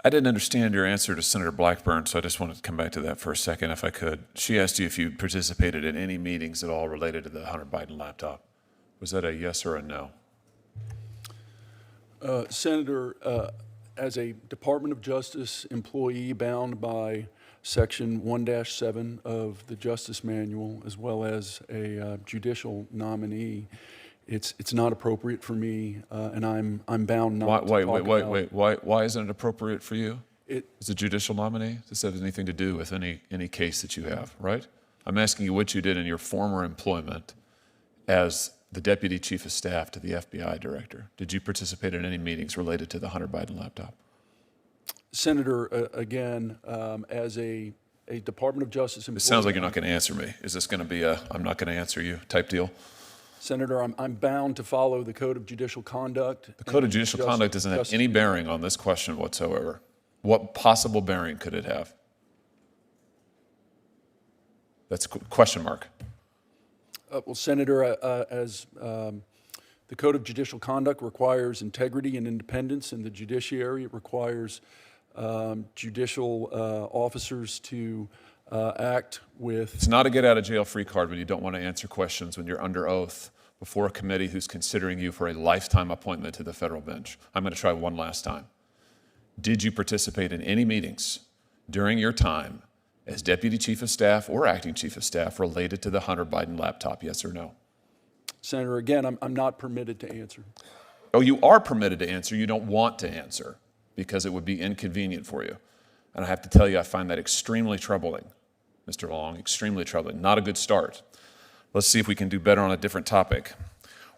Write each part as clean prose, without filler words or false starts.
I didn't understand your answer to Senator Blackburn, so I just wanted to come back to that for a second, if I could. She asked you if you participated in any meetings at all related to the Hunter Biden laptop. Was that a yes or a no? Senator, as a Department of Justice employee bound by Section 1-7 of the Justice Manual, as well as a judicial nominee, it's not appropriate for me, and I'm bound not to talk about. Why isn't it appropriate for you? As a judicial nominee? Does that have anything to do with any case that you have, right? I'm asking you what you did in your former employment as the Deputy Chief of Staff to the FBI Director. Did you participate in any meetings related to the Hunter Biden laptop? Senator, again, as a Department of Justice employee. It sounds like you're not going to answer me. Is this going to be a I'm not going to answer you type deal? Senator, I'm bound to follow the Code of Judicial Conduct. The Code of Judicial Conduct doesn't have any bearing on this question whatsoever. What possible bearing could it have? That's a question mark. Well, Senator, as the Code of Judicial Conduct requires integrity and independence in the judiciary, it requires judicial officers to act with. It's not a get out of jail free card when you don't want to answer questions when you're under oath before a committee who's considering you for a lifetime appointment to the federal bench. I'm going to try one last time. Did you participate in any meetings during your time as Deputy Chief of Staff or Acting Chief of Staff related to the Hunter Biden laptop, yes or no? Senator, again, I'm not permitted to answer. Oh, you are permitted to answer. You don't want to answer because it would be inconvenient for you. And I have to tell you, I find that extremely troubling, Mr. Long, extremely troubling. Not a good start. Let's see if we can do better on a different topic.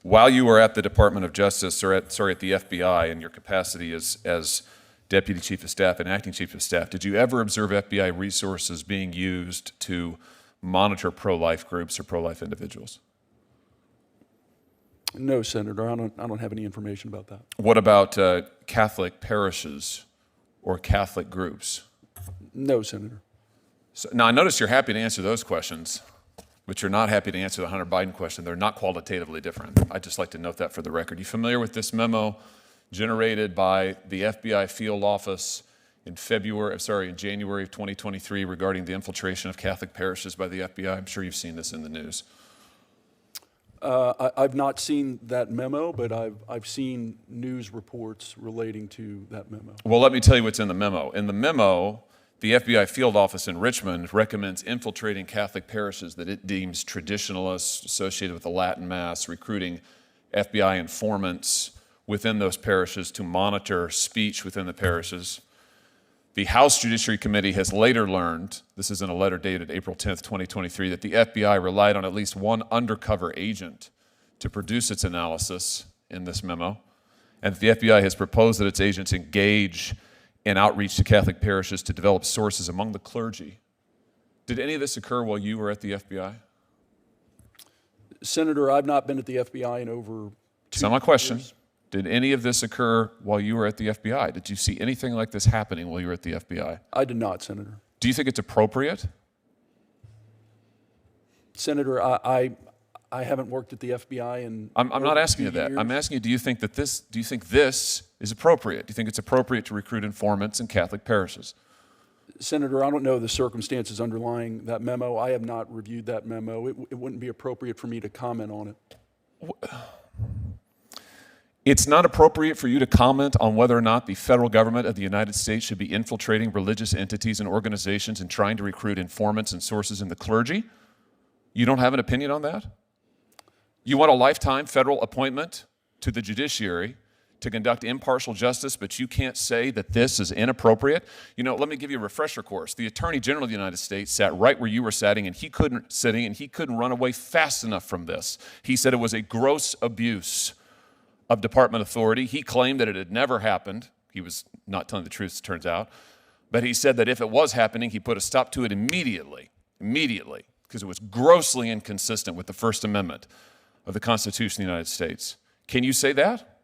While you were at the Department of Justice, or at the FBI in your capacity as Deputy Chief of Staff and Acting Chief of Staff, did you ever observe FBI resources being used to monitor pro-life groups or pro-life individuals? No, Senator, I don't have any information about that. What about Catholic parishes or Catholic groups? No, Senator. So, now, I notice you're happy to answer those questions, but you're not happy to answer the Hunter Biden question. They're not qualitatively different. I'd just like to note that for the record. You familiar with this memo generated by the FBI field office in January of 2023 regarding the infiltration of Catholic parishes by the FBI? I'm sure you've seen this in the news. I've not seen that memo, but I've seen news reports relating to that memo. Well, let me tell you what's in the memo. In the memo, the FBI field office in Richmond recommends infiltrating Catholic parishes that it deems traditionalists associated with the Latin Mass, recruiting FBI informants within those parishes to monitor speech within the parishes. The House Judiciary Committee has later learned, this is in a letter dated April 10th, 2023, that the FBI relied on at least one undercover agent to produce its analysis in this memo, and the FBI has proposed that its agents engage in outreach to Catholic parishes to develop sources among the clergy. Did any of this occur while you were at the FBI? Senator, I've not been at the FBI in over 2 years. That's not my question. Did any of this occur while you were at the FBI? Did you see anything like this happening while you were at the FBI? I did not, Senator. Do you think it's appropriate? Senator, I haven't worked at the FBI in I'm not asking you that. years. I'm asking you, do you think this is appropriate? Do you think it's appropriate to recruit informants in Catholic parishes? Senator, I don't know the circumstances underlying that memo. I have not reviewed that memo. It wouldn't be appropriate for me to comment on it. It's not appropriate for you to comment on whether or not the federal government of the United States should be infiltrating religious entities and organizations and trying to recruit informants and sources in the clergy? You don't have an opinion on that? You want a lifetime federal appointment to the judiciary to conduct impartial justice, but you can't say that this is inappropriate? You know, let me give you a refresher course. The Attorney General of the United States sat right where you were sitting, and he couldn't run away fast enough from this. He said it was a gross abuse of department authority. He claimed that it had never happened. He was not telling the truth, it turns out. But he said that if it was happening, he put a stop to it immediately, because it was grossly inconsistent with the First Amendment of the Constitution of the United States. Can you say that?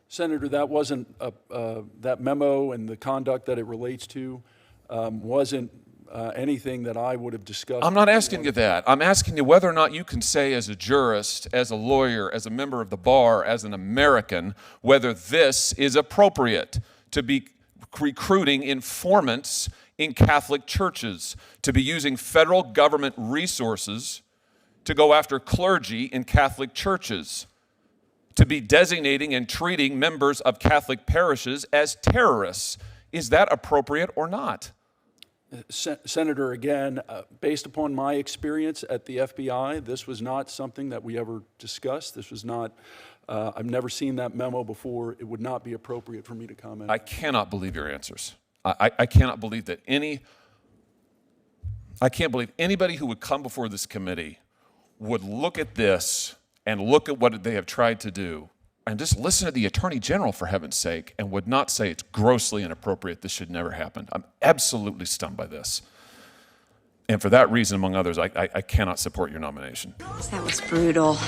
Senator, that wasn't that memo and the conduct that it relates to wasn't anything that I would have discussed. I'm not asking you that. I'm asking you whether or not you can say as a jurist, as a lawyer, as a member of the bar, as an American, whether this is appropriate to be recruiting informants in Catholic churches, to be using federal government resources to go after clergy in Catholic churches, to be designating and treating members of Catholic parishes as terrorists. Is that appropriate or not? Senator, again, based upon my experience at the FBI, this was not something that we ever discussed. This was not, I've never seen that memo before. It would not be appropriate for me to comment. I cannot believe your answers. I cannot believe that I can't believe anybody who would come before this committee would look at this and look at what they have tried to do and just listen to the Attorney General, for heaven's sake, and would not say it's grossly inappropriate, this should never happen. I'm absolutely stunned by this. And for that reason, among others, I cannot support your nomination. That was brutal.